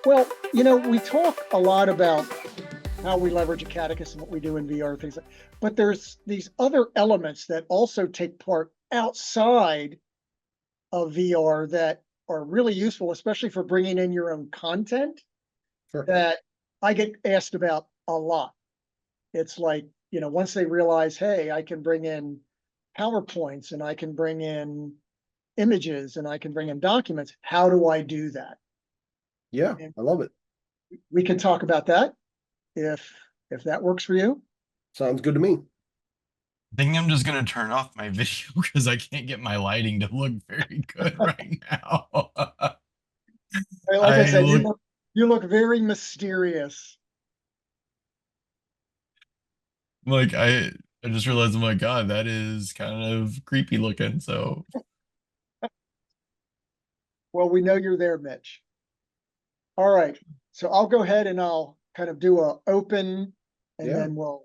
Well, we talk a lot about how we leverage Acadicus and what we do in VR, things like, but there's these other elements that also take part outside of VR that are really useful, especially for bringing in your own content Sure. that I get asked about a lot. It's like, once they realize, hey, I can bring in PowerPoints and I can bring in images and I can bring in documents. How do I do that? Yeah, And I love it. we can talk about that if that works for you. Sounds good to me. I think I'm just gonna turn off my video because I can't get my lighting to look very good right now. Like I I said, look you look very mysterious. like I just realized, oh my God, that is kind of creepy looking. So Well, we know you're there, Mitch. All right. So I'll go ahead and I'll kind of do a open and Yeah, then we'll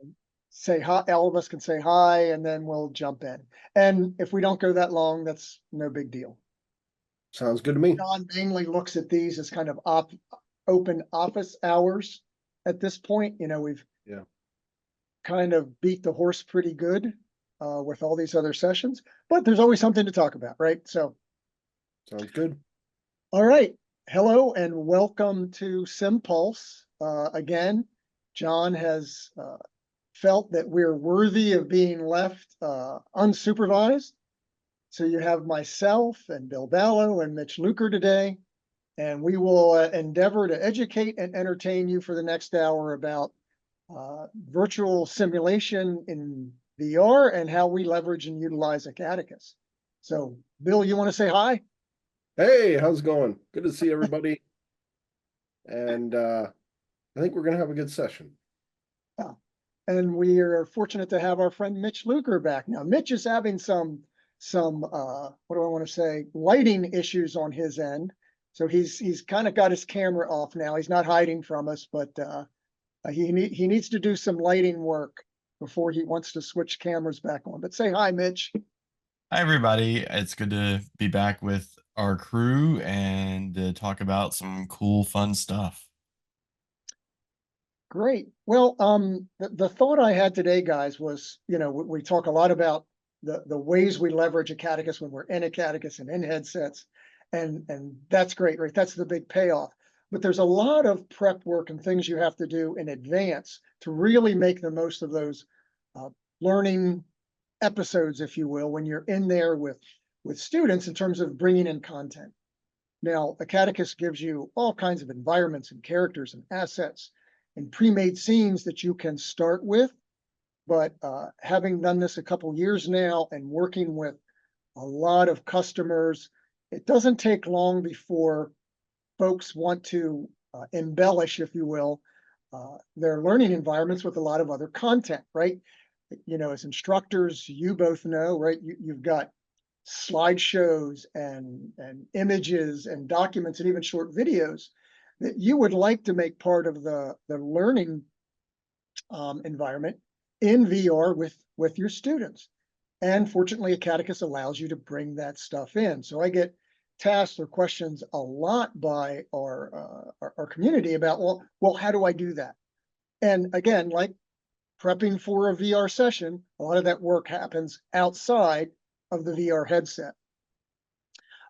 say hi. All of us can say hi and then we'll jump in. And if we don't go that long, that's no big deal. sounds good to me. John mainly looks at these as kind of open office hours at this point. We've Yeah, kind of beat the horse pretty good with all these other sessions, but there's always something to talk about, right? So, sounds good. all right. Hello and welcome to SimPulse. Again, John has felt that we're worthy of being left unsupervised. So you have myself and Bill Ballo and Mitch Luker today, and we will endeavor to educate and entertain you for the next hour about virtual simulation in VR and how we leverage and utilize Acadicus. So, Bill, you want to say hi? Hey, how's it going? Good to see everybody. And I think we're gonna have a good session. Yeah. And we are fortunate to have our friend Mitch Luker back now. Mitch is having some what do I want to say, lighting issues on his end. So he's kind of got his camera off now. He's not hiding from us, but he needs to do some lighting work before he wants to switch cameras back on. But say hi, Mitch. hi everybody. It's good to be back with our crew and talk about some cool, fun stuff. Great. Well, the thought I had today, guys, was, we talk a lot about the ways we leverage Acadicus when we're in Acadicus and in headsets, and that's great, right? That's the big payoff. But there's a lot of prep work and things you have to do in advance to really make the most of those learning episodes, if you will, when you're in there with students in terms of bringing in content. Now, Acadicus gives you all kinds of environments and characters and assets and pre-made scenes that you can start with. But having done this a couple years now and working with a lot of customers, it doesn't take long before folks want to embellish, if you will, their learning environments with a lot of other content, right? As instructors, you both know, right? You've got slideshows and images and documents and even short videos that you would like to make part of the learning environment in VR with your students. And fortunately, Acadicus allows you to bring that stuff in. So I get tasks or questions a lot by our community about, well, how do I do that? And again, like prepping for a VR session, a lot of that work happens outside of the VR headset.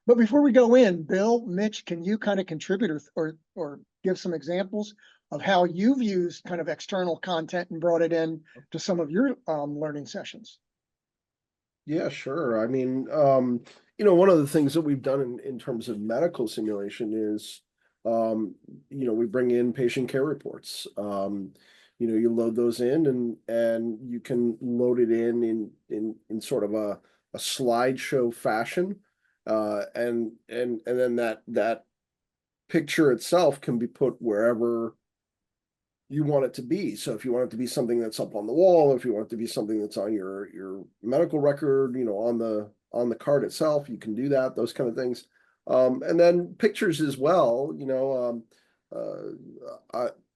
But before we go in, Bill, Mitch, can you kind of contribute or give some examples of how you've used kind of external content and brought it in to some of your learning sessions? Yeah, sure. I mean, one of the things that we've done in terms of medical simulation is, we bring in patient care reports. You load those in and you can load it in sort of a slideshow fashion. And then that picture itself can be put wherever you want it to be. So if you want it to be something that's up on the wall, if you want it to be something that's on your medical record, on the card itself, you can do that, those kind of things. And then pictures as well,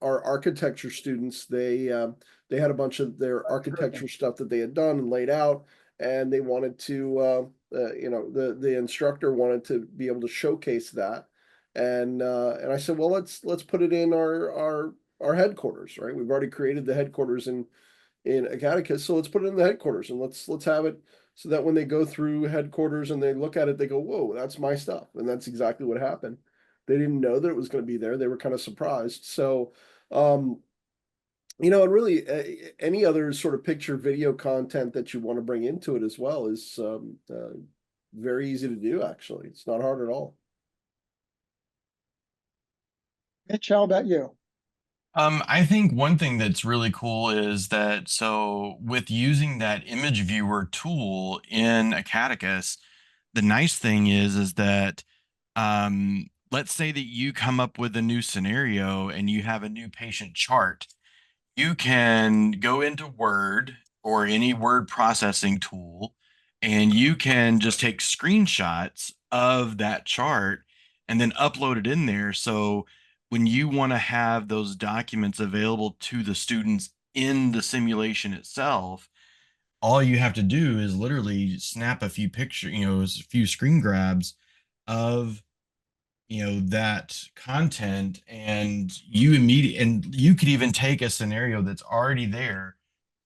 our architecture students, they had a bunch of their architecture stuff that they had done and laid out, and they wanted to, the instructor wanted to be able to showcase that. And I said, well, let's put it in our headquarters, right? We've already created the headquarters in Acadicus, so let's put it in the headquarters and let's have it so that when they go through headquarters and they look at it, they go, whoa, that's my stuff. And that's exactly what happened. They didn't know that it was going to be there. They were kind of surprised. So, um, and really any other sort of picture video content that you want to bring into it as well is very easy to do, actually. It's not hard at all. Mitch, how about you? I think one thing that's really cool is that so with using that image viewer tool in Acadicus, the nice thing is that let's say that you come up with a new scenario and you have a new patient chart. You can go into Word or any word processing tool, and you can just take screenshots of that chart and then upload it in there. So when you want to have those documents available to the students in the simulation itself, all you have to do is literally snap a few pictures, a few screen grabs of that content, and you could even take a scenario that's already there,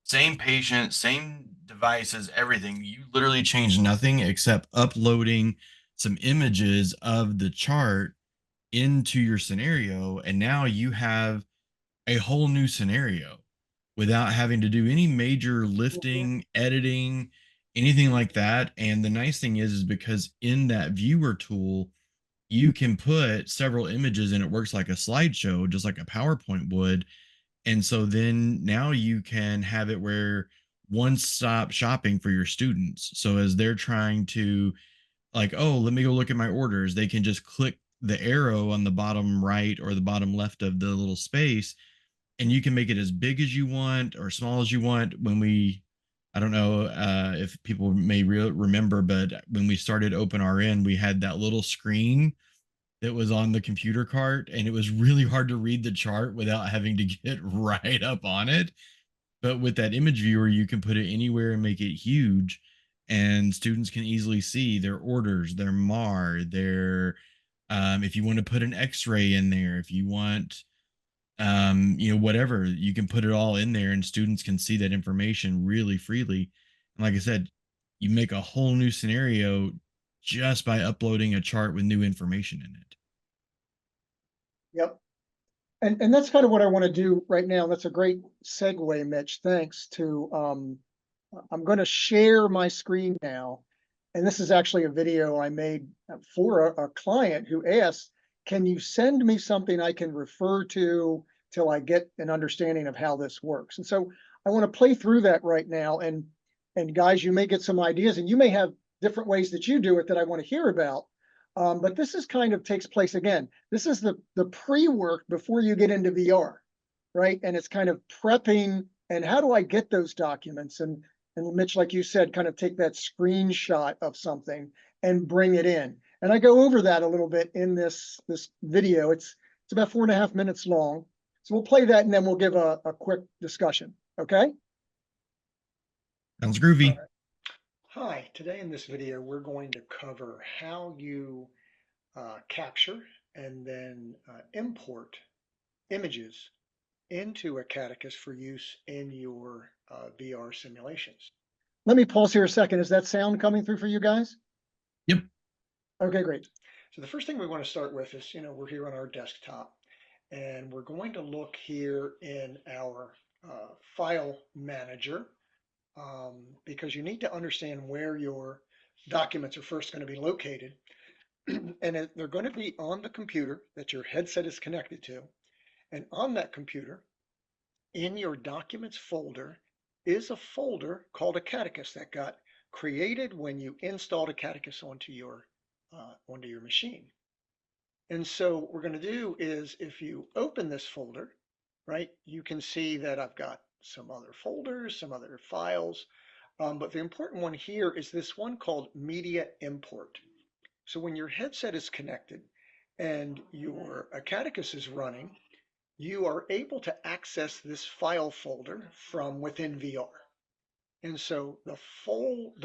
same patient, same devices, everything. You literally change nothing except uploading some images of the chart into your scenario, and now you have a whole new scenario without having to do any major Mhm. lifting, editing, anything like that. And the nice thing is because in that viewer tool you can put several images and it works like a slideshow, just like a PowerPoint would. And so then now you can have it where one stop shopping for your students. So as they're trying to, like, oh, let me go look at my orders, they can just click the arrow on the bottom right or the bottom left of the little space, and you can make it as big as you want or small as you want. I don't know if people may remember, but when we started OpenRN, we had that little screen that was on the computer cart, and it was really hard to read the chart without having to get right up on it. But with that image viewer, you can put it anywhere and make it huge, and students can easily see their orders, their MAR, their if you want to put an X-ray in there, if you want whatever, you can put it all in there, and students can see that information really freely. And like I said, you make a whole new scenario just by uploading a chart with new information in it. Yep. And that's kind of what I want to do right now. That's a great segue, Mitch. Thanks to I'm going to share my screen now. And this is actually a video I made for a client who asked, can you send me something I can refer to till I get an understanding of how this works? And so I want to play through that right now. And guys, you may get some ideas and you may have different ways that you do it that I want to hear about. But this is kind of takes place again. This is the pre-work before you get into VR, right? And it's kind of prepping and how do I get those documents? And Mitch, like you said, kind of take that screenshot of something and bring it in. And I go over that a little bit in this video. It's about 4.5 minutes long. So we'll play that and then we'll give a quick discussion. Okay. Sounds All groovy. right. Hi, today in this video, we're going to cover how you capture and then import images into Acadicus for use in your VR simulations. Let me pause here a second. Is that sound coming through for you guys? Yep. Okay, great. So the first thing we want to start with is, we're here on our desktop and we're going to look here in our file manager because you need to understand where your documents are first going to be located. And they're going to be on the computer that your headset is connected to. And on that computer, in your documents folder, is a folder called Acadicus that got created when you installed Acadicus onto your machine. And so what we're going to do is if you open this folder, right, you can see that I've got some other folders, some other files. But the important one here is this one called Media Import. So when your headset is connected and your Acadicus is running, you are able to access this file folder from within VR. And so the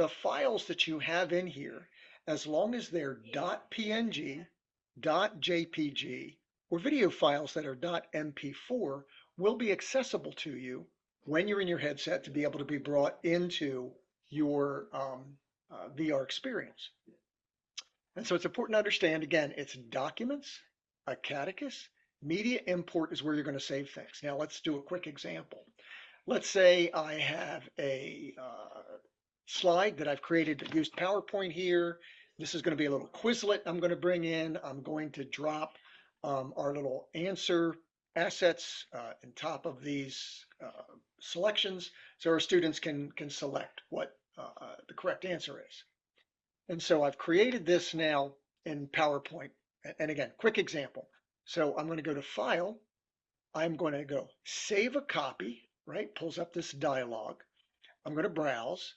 files that you have in here, as long as they're .png .jpg or video files that are .mp4 will be accessible to you when you're in your headset to be able to be brought into your VR experience. And so it's important to understand, again, it's documents, Acadicus, media import is where you're going to save things. Now let's do a quick example. Let's say I have a slide that I've created that used PowerPoint here. This is going to be a little Quizlet I'm going to bring in. I'm going to drop our little answer assets on top of these selections so our students can select what the correct answer is. And so I've created this now in PowerPoint. And again, quick example. So I'm going to go to File. I'm going to go Save a Copy, right? Pulls up this dialog. I'm going to browse.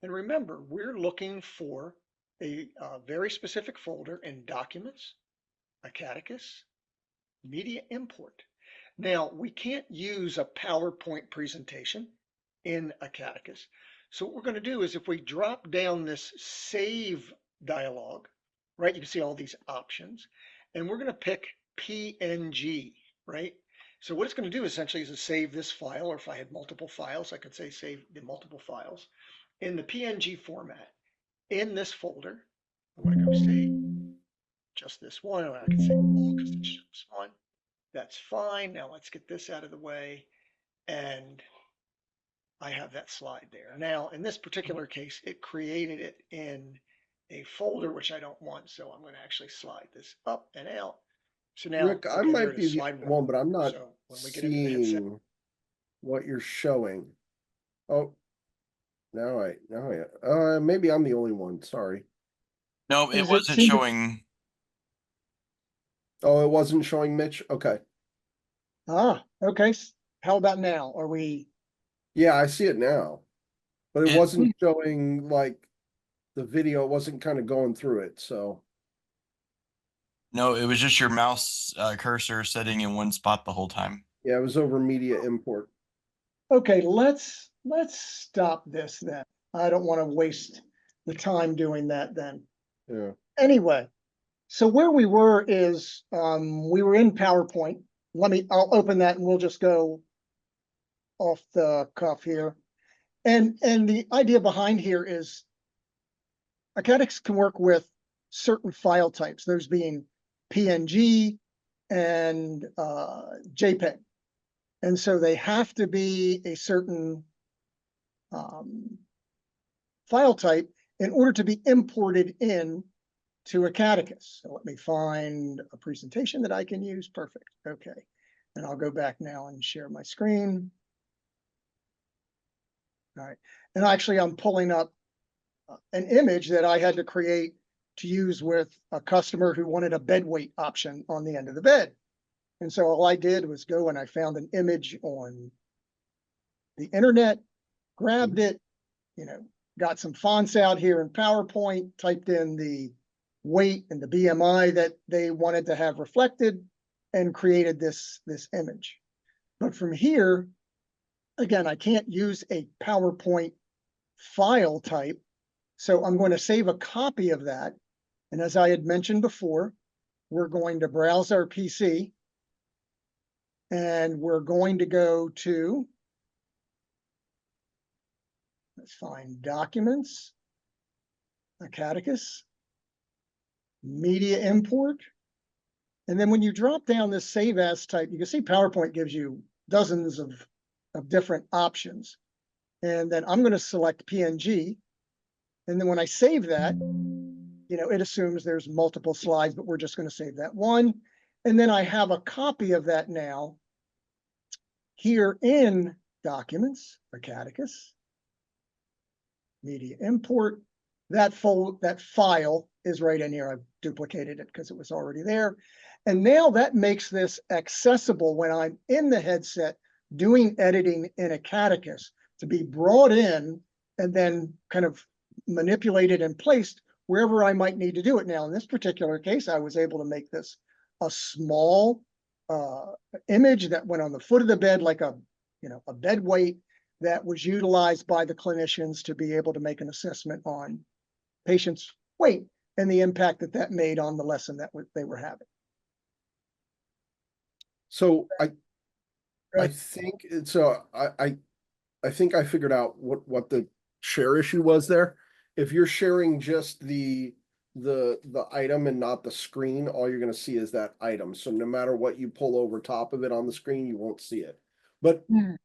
And remember, we're looking for a very specific folder in Documents, Acadicus, Media Import. Now, we can't use a PowerPoint presentation in Acadicus. So what we're going to do is if we drop down this Save dialog, right, you can see all these options, and we're going to pick PNG, right? So what it's going to do essentially is to save this file, or if I had multiple files, I could say save the multiple files in the PNG format in this folder. I want to go save just this one, or I can say all because it's just one. That's fine. Now let's get this out of the way, and I have that slide there. Now, in this particular case, it created it in a folder, which I don't want. So I'm going to actually slide this up and out. So now, Rick, I okay, might here it be is, the slide only one, but I'm not So when we get into the headset, seeing what you're showing. Oh, now maybe I'm the only one. Sorry. No, it Does it wasn't seem to- showing. Oh, it wasn't showing Mitch? Okay. Okay. How about now? Are we? Yeah, I see it now. But it It- wasn't showing like the video, it wasn't kind of going through it. So No, it was just your mouse cursor sitting in one spot the whole time. yeah, it was over media import. Okay, let's stop this then. I don't want to waste the time doing that then. Yeah. Anyway, so where we were is we were in PowerPoint. I'll open that and we'll just go off the cuff here. And the idea behind here is Acadicus can work with certain file types, those being PNG and JPEG. And so they have to be a certain file type in order to be imported in to Acadicus. So let me find a presentation that I can use. Perfect. Okay. And I'll go back now and share my screen. All right. And actually, I'm pulling up an image that I had to create to use with a customer who wanted a bed weight option on the end of the bed. And so all I did was go and I found an image on the internet, grabbed it, got some fonts out here in PowerPoint, typed in the weight and the BMI that they wanted to have reflected, and created this image. But from here, again, I can't use a PowerPoint file type. So I'm going to save a copy of that. And as I had mentioned before, we're going to browse our PC and we're going to go to, let's find Documents, Acadicus, Media Import. And then when you drop down this Save As type, you can see PowerPoint gives you dozens of different options. And then I'm going to select PNG. And then when I save that, it assumes there's multiple slides, but we're just going to save that one. And then I have a copy of that now here in Documents, Acadicus, Media Import. That file is right in here. I've duplicated it because it was already there. And now that makes this accessible when I'm in the headset doing editing in Acadicus to be brought in and then kind of manipulated and placed wherever I might need to do it. Now, in this particular case, I was able to make this a small image that went on the foot of the bed, like a bed weight that was utilized by the clinicians to be able to make an assessment on patients' weight. and the impact that that made on the lesson that they were having. So I Right. think it's I think I figured out what the share issue was there. If you're sharing just the item and not the screen, all you're going to see is that item. So no matter what you pull over top of it on the screen, you won't see it. But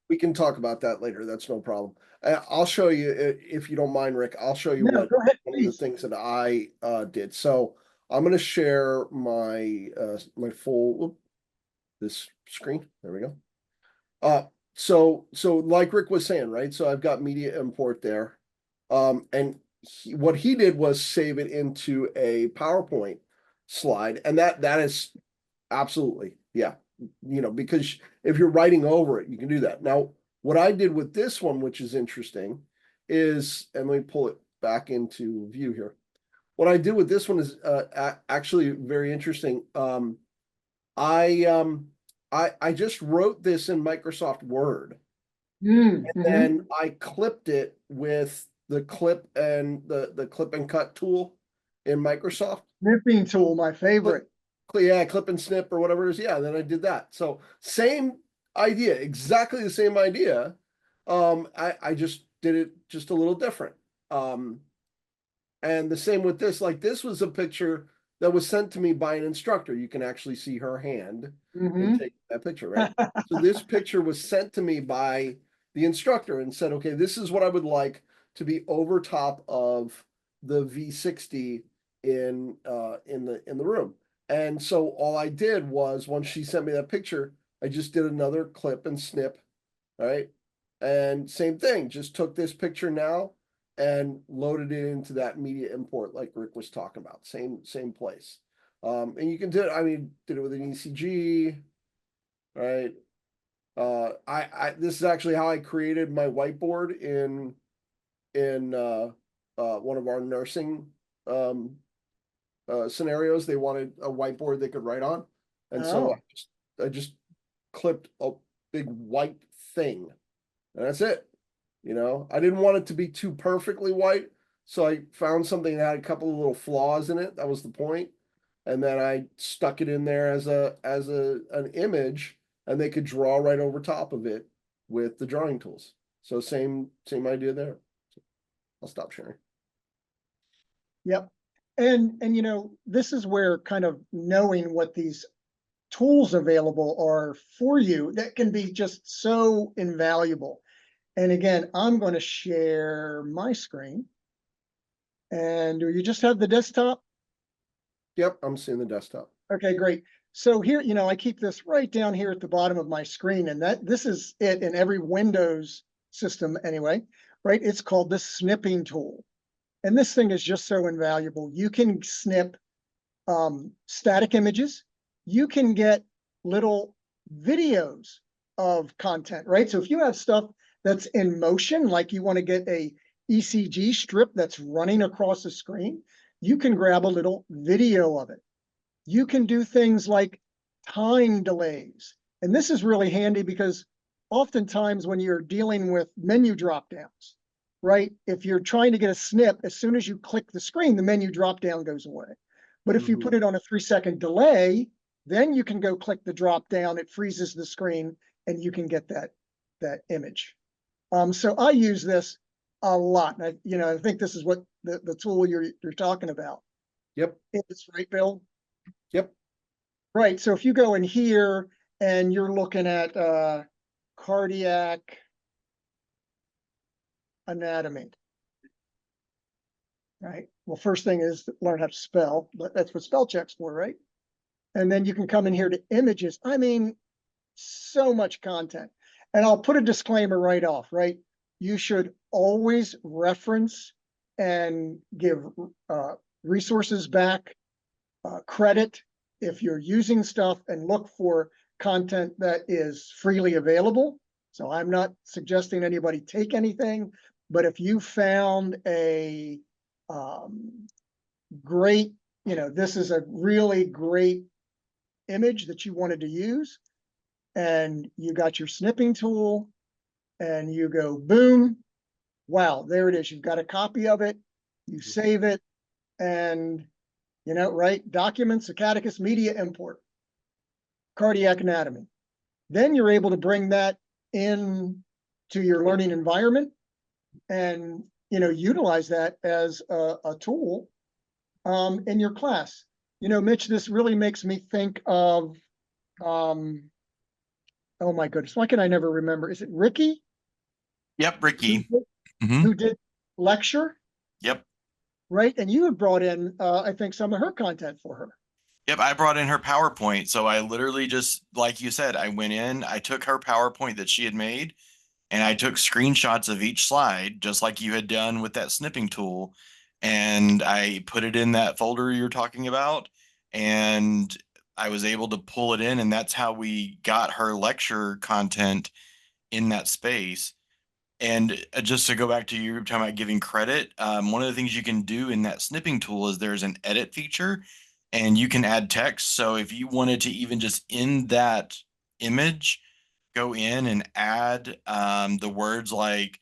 we can talk about that later. That's no problem. I'll show you, if you don't mind, Rick. I'll show you No, go ahead, one of the please. things that I did. So I'm going to share my my full this screen. There we go. So like Rick was saying, right? So I've got media import there. And what he did was save it into a PowerPoint slide, and that is absolutely, yeah, because if you're writing over it, you can do that. Now, what I did with this one, which is interesting, is, and let me pull it back into view here. What I did with this one is actually very interesting. I just wrote this in Microsoft Word, and then I clipped it with the clip and the clip and cut tool in Microsoft. Snipping tool, my favorite. Yeah, clip and snip or whatever it is. Yeah, then I did that. So same idea, exactly the same idea. I just did it just a little different. And the same with this. Like, this was a picture that was sent to me by an instructor. You can actually see her hand and take that picture, right? So this picture was sent to me by the instructor and said, okay, this is what I would like to be over top of the V60 in the room. And so all I did was, once she sent me that picture, I just did another clip and snip, right? And same thing, just took this picture now and loaded it into that media import like Rick was talking about. Same place. And you can do it, I mean, did it with an ECG, right? This is actually how I created my whiteboard in one of our nursing scenarios. They wanted a whiteboard they could write on. And so I just clipped a big white thing, and that's it. I didn't want it to be too perfectly white, so I found something that had a couple of little flaws in it. That was the point. And then I stuck it in there as an image, and they could draw right over top of it with the drawing tools. So same idea there. I'll stop sharing. Yep. And this is where kind of knowing what these tools available are for you, that can be just so invaluable. And again, I'm going to share my screen. And do you just have the desktop? Yep, I'm seeing the desktop. Okay, great. So here, I keep this right down here at the bottom of my screen, and this is it in every Windows system anyway, right? It's called the snipping tool. And this thing is just so invaluable. You can snip static images. You can get little videos of content, right? So if you have stuff that's in motion, like you want to get a ECG strip that's running across the screen, you can grab a little video of it. You can do things like time delays. And this is really handy because oftentimes when you're dealing with menu drop downs, right? If you're trying to get a snip, as soon as you click the screen, the menu drop down goes away. But if you put it on a 3-second delay, then you can go click the drop down, it freezes the screen, and you can get that image. So I use this a lot. And I think this is what the tool you're talking about. Yep. It's right, Bill? Yep. Right. So if you go in here and you're looking at cardiac anatomy, right? Well, first thing is learn how to spell, but that's what spell check's for, right? And then you can come in here to images. I mean, so much content. And I'll put a disclaimer right off, right? You should always reference and give resources back, credit if you're using stuff, and look for content that is freely available. So I'm not suggesting anybody take anything, but if you found a great, this is a really great image that you wanted to use, and you got your snipping tool, and you go boom, wow, there it is. You've got a copy of it, you save it, and right? Documents, Acadicus media import, cardiac anatomy. Then you're able to bring that in to your learning environment and, utilize that as a tool in your class. Mitch, this really makes me think of, oh my goodness, why can I never remember? Is it Ricky Yep, who Ricky. did, Hmm. who did lecture, Yep. right? And you had brought in, I think, some of her content for her. Yep, I brought in her PowerPoint. So I literally just, like you said, I went in, I took her PowerPoint that she had made, and I took screenshots of each slide, just like you had done with that snipping tool. And I put it in that folder you're talking about. And I was able to pull it in. And that's how we got her lecture content in that space. And just to go back to you talking about giving credit, one of the things you can do in that snipping tool is there's an edit feature and you can add text. So if you wanted to even just in that image, go in and add the words like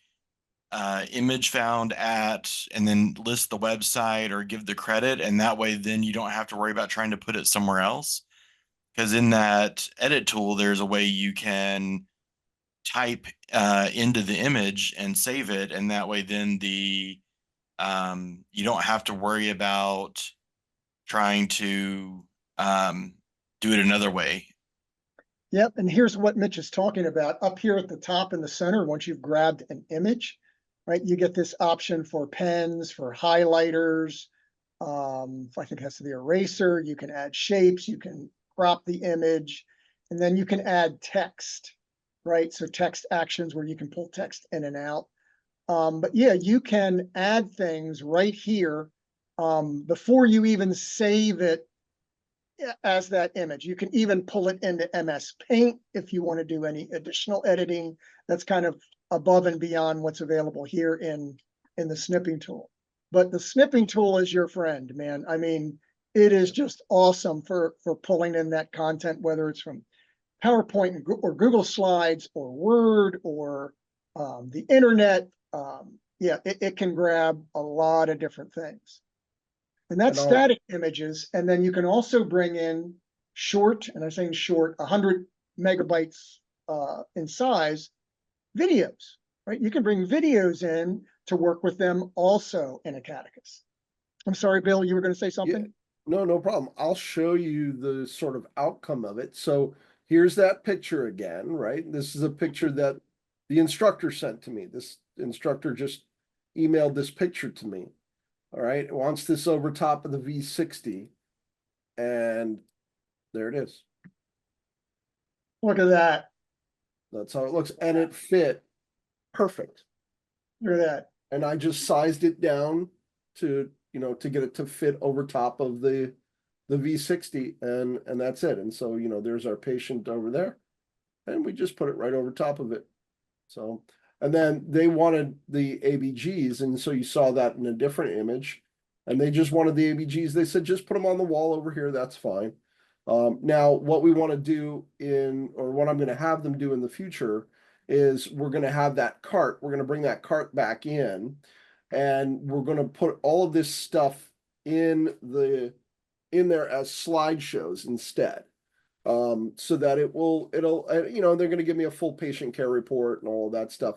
image found at, and then list the website or give the credit. And that way, then you don't have to worry about trying to put it somewhere else. Because in that edit tool, there's a way you can type into the image and save it, and that way then the you don't have to worry about trying to um, do it another way. Yep, and here's what Mitch is talking about. Up here at the top in the center, once you've grabbed an image, right, you get this option for pens, for highlighters. I think it has to be eraser. You can add shapes, you can crop the image, and then you can add text, right? So text actions where you can pull text in and out. But yeah, you can add things right here before you even save it as that image. You can even pull it into MS Paint if you want to do any additional editing. That's kind of above and beyond what's available here in the snipping tool. But the snipping tool is your friend, man. I mean, it is just awesome for pulling in that content, whether it's from PowerPoint or Google Slides or Word or the internet. Yeah, it can grab a lot of different things. And that's And I'll, static images. And then you can also bring in short, and I'm saying short, 100 megabytes in size, videos, right? You can bring videos in to work with them also in Acadicus. I'm sorry, Bill, you were going to say yeah, something? no problem. I'll show you the sort of outcome of it. So here's that picture again, right? This is a picture that the instructor sent to me. This instructor just emailed this picture to me. All right, it wants this over top of the V60, and there it is. Look at that. That's how it looks, and it fit perfect. Look at that. And I just sized it down to, to get it to fit over top of the V60, and that's it. And so, there's our patient over there, and we just put it right over top of it. So, and then they wanted the ABGs, and so you saw that in a different image, and they just wanted the ABGs. They said, just put them on the wall over here. That's fine. Now, what we want to do or what I'm going to have them do in the future is we're going to have that cart. We're going to bring that cart back in, and we're going to put all of this stuff in there as slideshows instead. So that it'll, they're going to give me a full patient care report and all of that stuff.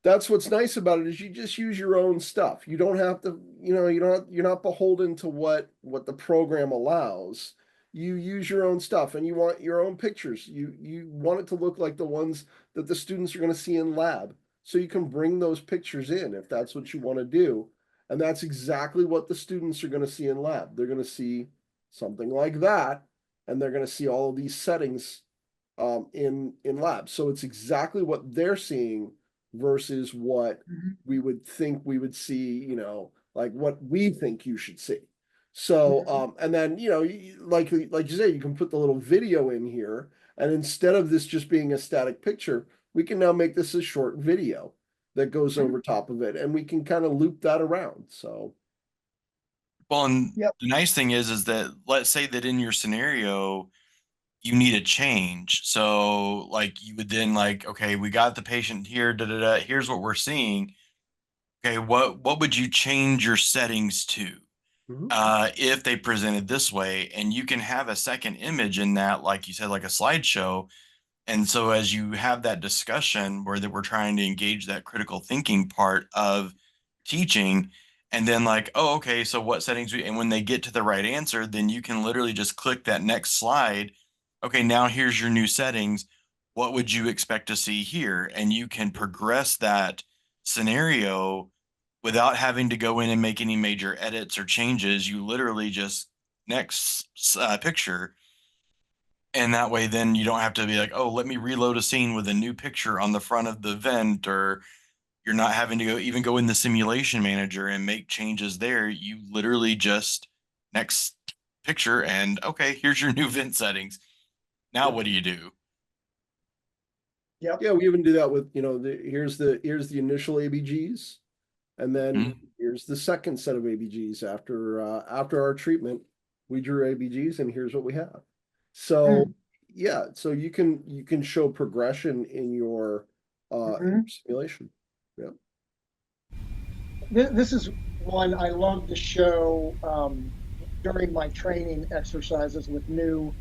That's what's nice about it is you just use your own stuff. You don't have to, you're not beholden to what the program allows. You use your own stuff, and you want your own pictures. You want it to look like the ones that the students are going to see in lab. So you can bring those pictures in if that's what you want to do. And that's exactly what the students are going to see in lab. They're going to see something like that, and they're going to see all of these settings in lab. So it's exactly what they're seeing versus what we would think we would see, like what we think you should see. So, and then, like you say, you can put the little video in here, and instead of this just being a static picture, we can now make this a short video that goes over top of it, and we can kind of loop that around. So, Well, and Yep. the nice thing is that let's say that in your scenario, you need a change. So like you would then like, okay, we got the patient here, da da da, here's what we're seeing. Okay, what would you change your settings to? Mhm. if they presented this way, and you can have a second image in that, like you said, like a slideshow. And so as you have that discussion where that we're trying to engage that critical thinking part of teaching, and then like, oh, okay, so what settings we, and when they get to the right answer, then you can literally just click that next slide. Okay, now here's your new settings. What would you expect to see here? And you can progress that scenario without having to go in and make any major edits or changes. You literally just next picture, and that way then you don't have to be like, oh, let me reload a scene with a new picture on the front of the vent, or you're not having to go in the simulation manager and make changes there. You literally just next picture, and okay, here's your new vent settings. Now Yeah. what do you do? Yep. Yeah, we even do that with, here's the initial ABGs, and then Mhm. here's the second set of ABGs after our treatment. We drew ABGs, and here's what we have. So Mm, yeah, so you can show progression in your mhm. simulation. Yeah. This is one I love to show during my training exercises with new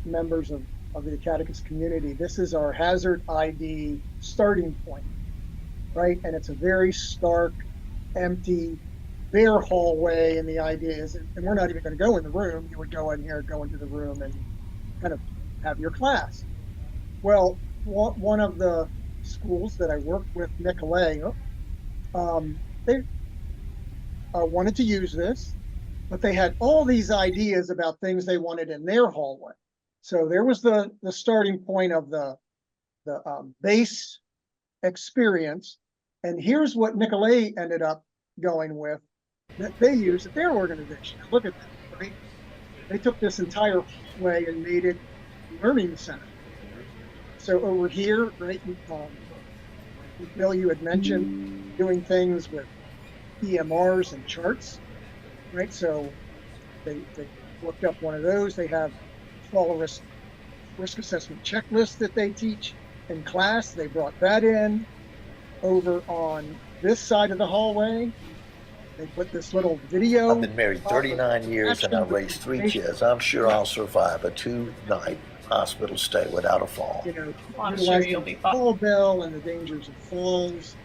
members of the Acadicus community. This is our hazard ID starting point, right? And it's a very stark, empty, bare hallway. And the idea is, and we're not even going to go in the room. You would go in here, go into the room, and kind of have your class. Well, one of the schools that I worked with, Nicolay, they wanted to use this, but they had all these ideas about things they wanted in their hallway. So there was the starting point of the base experience, and here's what Nicolay ended up going with that they use at their organization. Look at that, right? They took this entire hallway and made it a learning center. So over here, right, Bill, you had mentioned doing things with EMRs and charts, right? So they looked up one of those. They have fall risk assessment checklist that they teach in class. They brought that in over on this side of the hallway. They put this little video. I've been married 39 years and I've raised 3 kids. I'm sure I'll survive a 2-night hospital stay without a fall. You know, I'm sure you'll be fine. fall bell and the dangers of falls.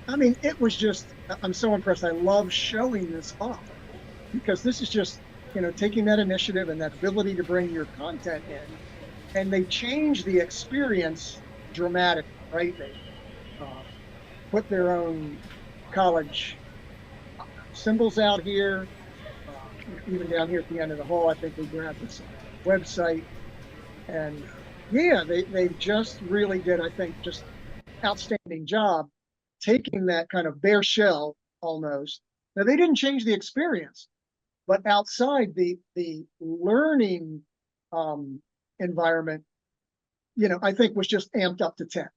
I mean, it was just, I'm so impressed. I love showing this off because this is just, taking that initiative and that ability to bring your content in, and they change the experience dramatically, right? They put their own college symbols out here, even down here at the end of the hall. I think they grabbed this website, and yeah, they just really did, I think, just outstanding job taking that kind of bare shell almost. Now they didn't change the experience, but outside the learning environment, I think was just amped up to 10,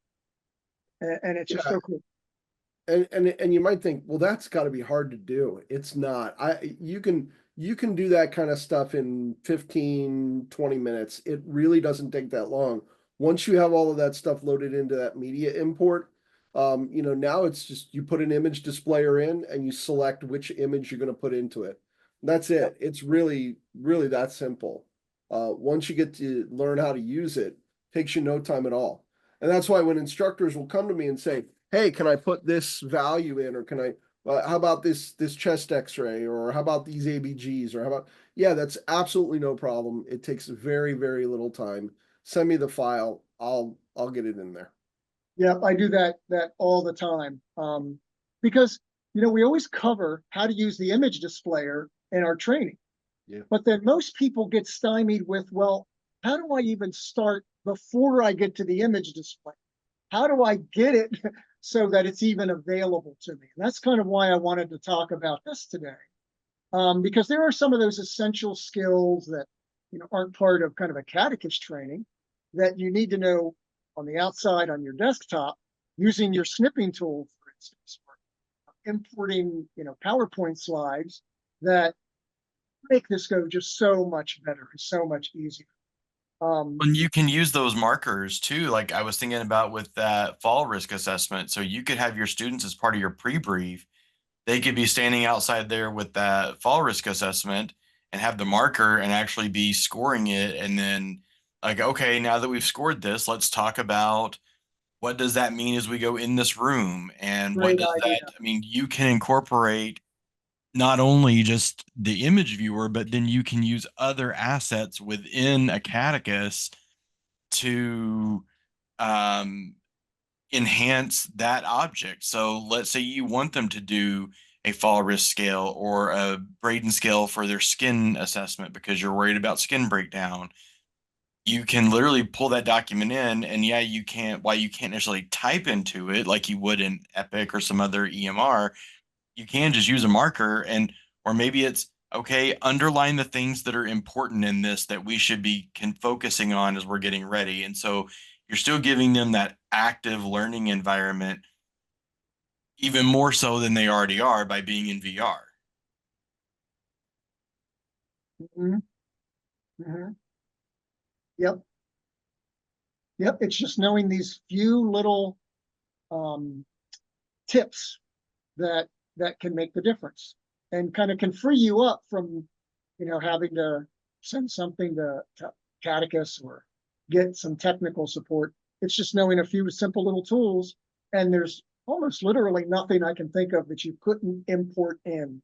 and it's just Yeah. so cool. And you might think, well, that's got to be hard to do. It's not. You can do that kind of stuff in 15, 20 minutes. It really doesn't take that long. Once you have all of that stuff loaded into that media import, now it's just you put an image displayer in and you select which image you're going to put into it. That's it. It's really, really that simple. Once you get to learn how to use it, takes you no time at all. And that's why when instructors will come to me and say, hey, can I put this value in, or can I, how about this chest x-ray, or how about these ABGs, or how about, yeah, that's absolutely no problem. It takes very, very little time. Send me the file. I'll get it in there. Yeah, I do that all the time. Because we always cover how to use the image displayer in our training. Yeah. But then most people get stymied with, well, how do I even start before I get to the image display? How do I get it so that it's even available to me? And that's kind of why I wanted to talk about this today. Because there are some of those essential skills that aren't part of kind of a catechist training that you need to know on the outside on your desktop, using your snipping tool, for instance, or importing PowerPoint slides that make this go just so much better and so much easier. And you can use those markers too. Like I was thinking about with that fall risk assessment. So you could have your students as part of your pre-brief they could be standing outside there with that fall risk assessment and have the marker and actually be scoring it. And then, like, okay, now that we've scored this, let's talk about what does that mean as we go in this room? And what Great does idea. that, I mean, you can incorporate not only just the image viewer, but then you can use other assets within Acadicus to um, enhance that object. So let's say you want them to do a fall risk scale or a Braden scale for their skin assessment because you're worried about skin breakdown. You can literally pull that document in, and yeah, you can't, while you can't necessarily type into it like you would in Epic or some other EMR, you can just use a marker. And or maybe it's okay, underline the things that are important in this that we should be focusing on as we're getting ready. And so you're still giving them that active learning environment even more so than they already are by being in VR. Mhm, mhm. Yep. Yep. It's just knowing these few little um, tips that can make the difference and kind of can free you up from, having to send something to Catechus or get some technical support. It's just knowing a few simple little tools, and there's almost literally nothing I can think of that you couldn't import in.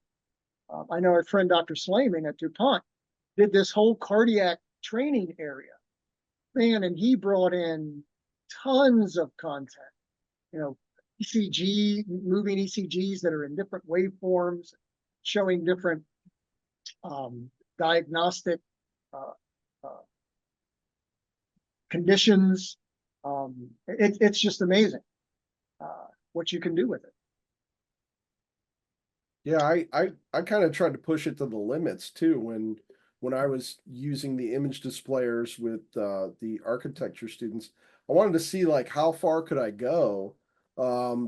I know our friend Dr. Slaming at DuPont did this whole cardiac training area, man, and he brought in tons of content, you know, moving ECGs that are in different waveforms, showing different diagnostic uh, uh, conditions. It's just amazing what you can do with it. Yeah, I kind of tried to push it to the limits too when I was using the image displayers with the architecture students. I wanted to see like how far could I go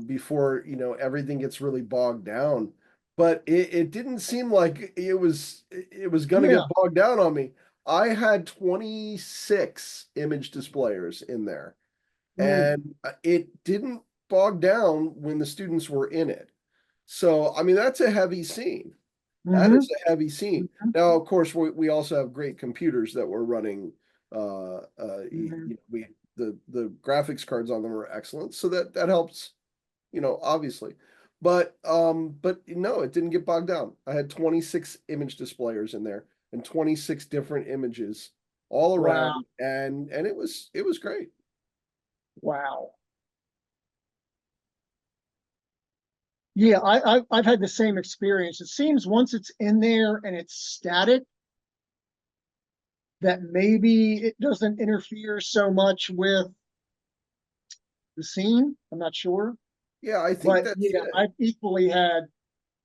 before everything gets really bogged down. But it didn't seem like it was gonna Yeah. get bogged down on me. I had 26 image displayers in there, Mm. and it didn't bog down when the students were in it. So, I mean, that's a heavy scene. That Mm-hmm. is a heavy scene. Mm-hmm. Now, of course, we also have great computers that were running. Mm-hmm. We the graphics cards on them are excellent, so that helps. Obviously, but no, it didn't get bogged down. I had 26 image displayers in there and 26 different images all Wow. around, and it was great. Wow. Yeah, I've had the same experience. It seems once it's in there and it's static, that maybe it doesn't interfere so much with the scene. I'm not sure, Yeah, I think but that's yeah, it. I've equally had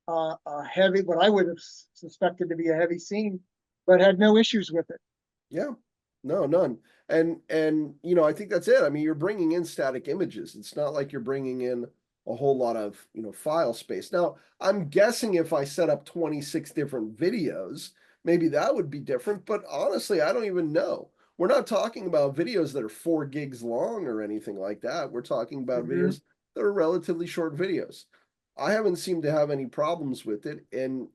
a heavy, what I would have suspected to be a heavy scene, but had no issues with it. Yeah, no, none. And I think that's it. I mean, you're bringing in static images. It's not like you're bringing in a whole lot of, file space. Now, I'm guessing if I set up 26 different videos, maybe that would be different, but honestly, I don't even know. We're not talking about videos that are 4 gigs long or anything like that. We're talking about Mm-hmm. videos that are relatively short videos. I haven't seemed to have any problems with it, and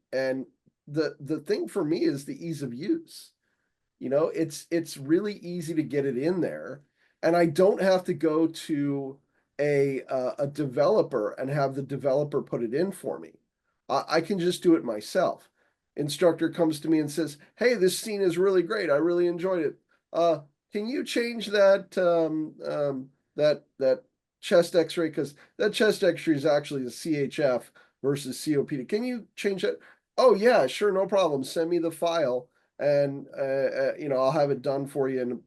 the thing for me is the ease of use. It's really easy to get it in there, and I don't have to go to a developer and have the developer put it in for me. I can just do it myself. Instructor comes to me and says, "Hey, this scene is really great. I really enjoyed it. Can you change that chest X-ray, because that chest X-ray is actually the CHF versus COPD. Can you change that? Oh yeah, sure, no problem. Send me the file." And I'll have it done for you in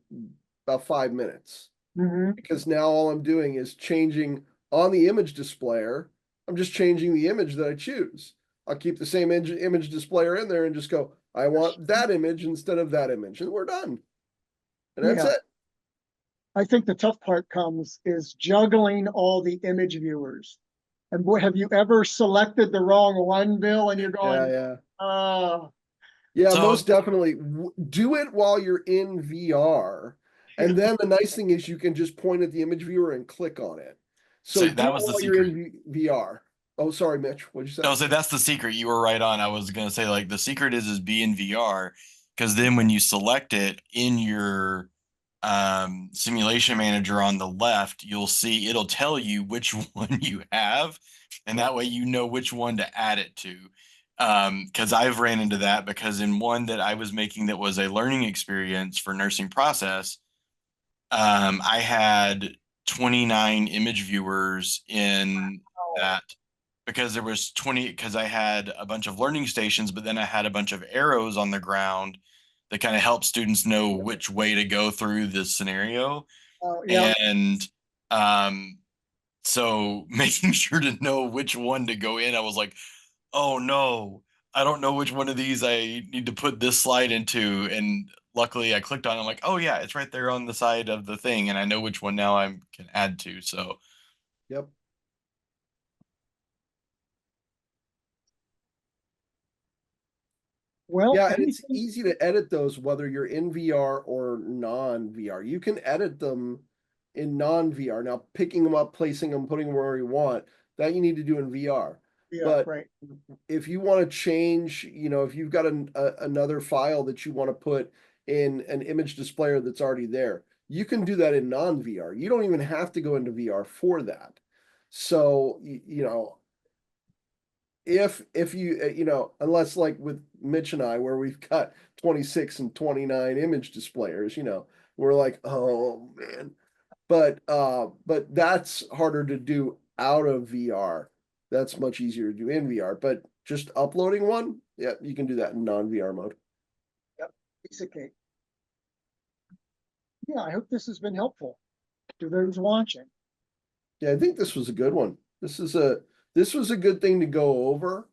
about 5 minutes. Mm-hmm. Because now all I'm doing is changing on the image displayer. I'm just changing the image that I choose. I'll keep the same image displayer in there and just go, I want that image instead of that image, and we're done. And that's Yeah, it. I think the tough part comes is juggling all the image viewers. And boy, have you ever selected the wrong one, Bill? And you're Yeah, going, yeah. uh, Yeah, So, most definitely. Do it while you're in VR. And then the nice thing is you can just point at the image viewer and click on it. so So do that it was the while you're secret. in VR. Oh, sorry, Mitch. What'd you say? No, so that's the secret. You were right on. I was gonna say like the secret is be in VR because then when you select it in your simulation manager on the left, you'll see it'll tell you which one you have, and that way you know which one to add it to. Because I've ran into that because in one that I was making that was a learning experience for nursing process, I had 29 image viewers in that because there was 20 because I had a bunch of learning stations, but then I had a bunch of arrows on the ground that kind of help students know which way to go through this scenario. Yeah. And um, so making sure to know which one to go in, I was like, oh no, I don't know which one of these I need to put this slide into. And luckily I clicked on it. I'm like, oh yeah, it's right there on the side of the thing. And I know which one now I can add to. So Yep. Well, Yeah, and it's anything, easy to edit those whether you're in VR or non-VR. You can edit them in non-VR. Now, picking them up, placing them, putting them where you want, that you need to do in VR. yeah, But right. if you want to change, if you've got another file that you want to put in an image displayer that's already there, you can do that in non-VR. You don't even have to go into VR for that. So, if you unless like with Mitch and I where we've got 26 and 29 image displayers, we're like, oh man. But that's harder to do out of VR. That's much easier to do in VR, but just uploading one, yeah, you can do that in non-VR mode. Yep. Piece of cake. Yeah, I hope this has been helpful to those watching. Yeah, I think this was a good one. This was a good thing to go over.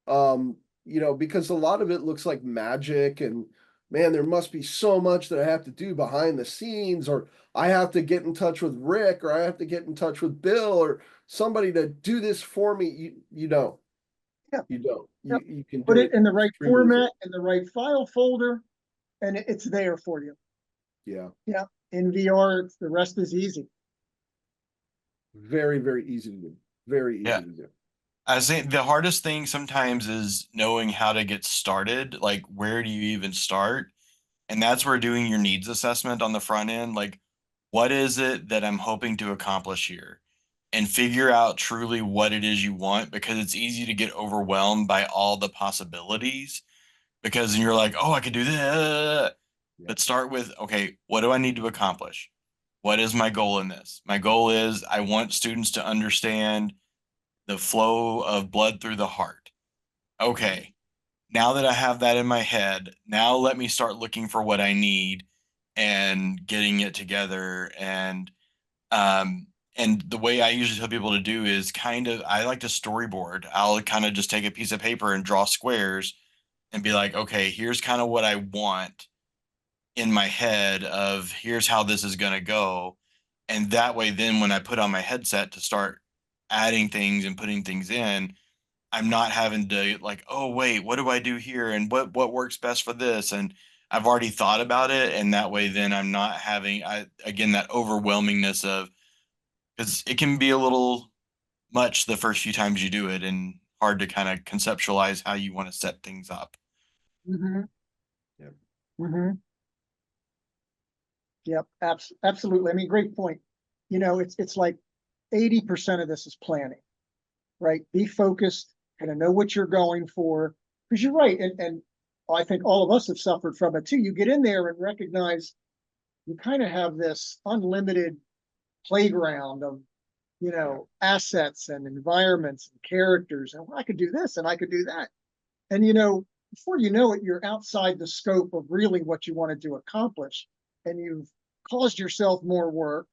Because a lot of it looks like magic and man, there must be so much that I have to do behind the scenes, or I have to get in touch with Rick, or I have to get in touch with Bill or somebody to do this for me. You don't. Yeah. You don't. Yep. You can Put do it it in the right extremely easily. format, in the right file folder, and it's there for you. Yeah. Yeah. In VR, the rest is easy. Very, very easy to do. Very easy yeah, to do. I think the hardest thing sometimes is knowing how to get started. Like, where do you even start? And that's where doing your needs assessment on the front end, like, what is it that I'm hoping to accomplish here? And figure out truly what it is you want because it's easy to get overwhelmed by all the possibilities because you're like, oh, I could do this. Yeah. But start with, okay, what do I need to accomplish? What is my goal in this? My goal is I want students to understand the flow of blood through the heart. Okay, now that I have that in my head, now let me start looking for what I need and getting it together. Um, and the way I usually tell people to do is I like to storyboard. I'll kind of just take a piece of paper and draw squares and be like, okay, here's kind of what I want in my head of here's how this is going to go. And that way, then when I put on my headset to start adding things and putting things in, I'm not having to like, oh wait, what do I do here and what works best for this? And I've already thought about it, and that way then I'm not having again that overwhelmingness of because it can be a little much the first few times you do it and hard to kind of conceptualize how you want to set things up. Mm-hmm. Yep. Mm-hmm. Yep. Absolutely. I mean, great point. It's like 80% of this is planning, right? Be focused, kind of know what you're going for. Because you're right. And I think all of us have suffered from it too. You get in there and recognize you kind of have this unlimited playground of, assets and environments and characters. And I could do this and I could do that. And, before you know it, you're outside the scope of really what you wanted to accomplish. And you've caused yourself more work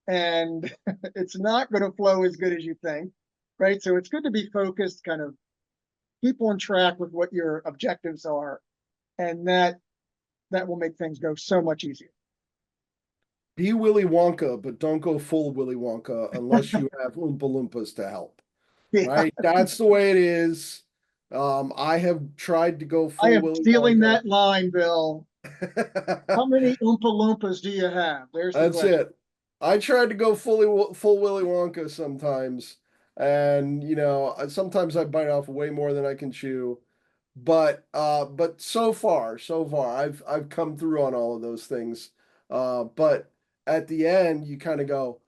and it's not going to flow as good as you think, right? So it's good to be focused, kind of keep on track with what your objectives are, and that will make things go so much easier. Be Willy Wonka, but don't go full Willy Wonka unless you have Oompa Loompas to help. Yeah, Right? That's the way it is. I have tried to go I full am Willy stealing Wonka. that line, Bill. How many Oompa Loompas do you have? There's the That's question. it. I tried to go full Willy Wonka sometimes. And, sometimes I bite off way more than I can chew. But so far, I've come through on all of those things. But at the end, you kind of go,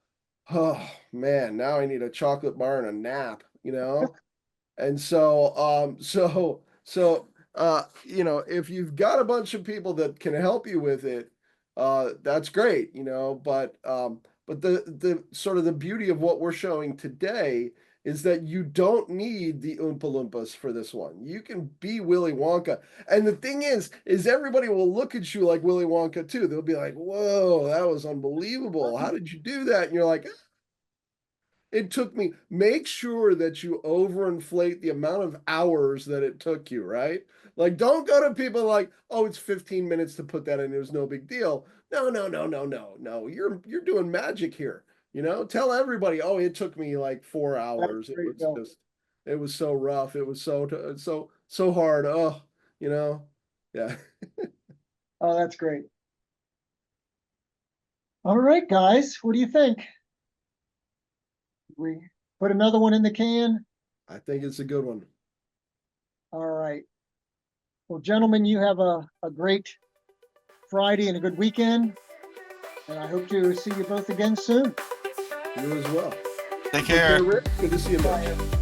oh man, now I need a chocolate bar and a nap, And if you've got a bunch of people that can help you with it, that's great, but the sort of the beauty of what we're showing today is that you don't need the Oompa Loompas for this one. You can be Willy Wonka. And the thing is everybody will look at you like Willy Wonka too. They'll be like, whoa, that was unbelievable. How did you do that? And you're like, it took me. Make sure that you overinflate the amount of hours that it took you, right? Like, don't go to people like, oh, it's 15 minutes to put that in. It was no big deal. No. You're doing magic here. Tell everybody, oh, it took me like 4 hours. It was so rough. It was so hard. Oh, yeah. Oh, that's great. All right, guys, what do you think? We put another one in the can? I think it's a good one. All right. Well, gentlemen, you have a great Friday and a good weekend. And I hope to see you both again soon. You as well. Take care. Rick. Good to see you, man.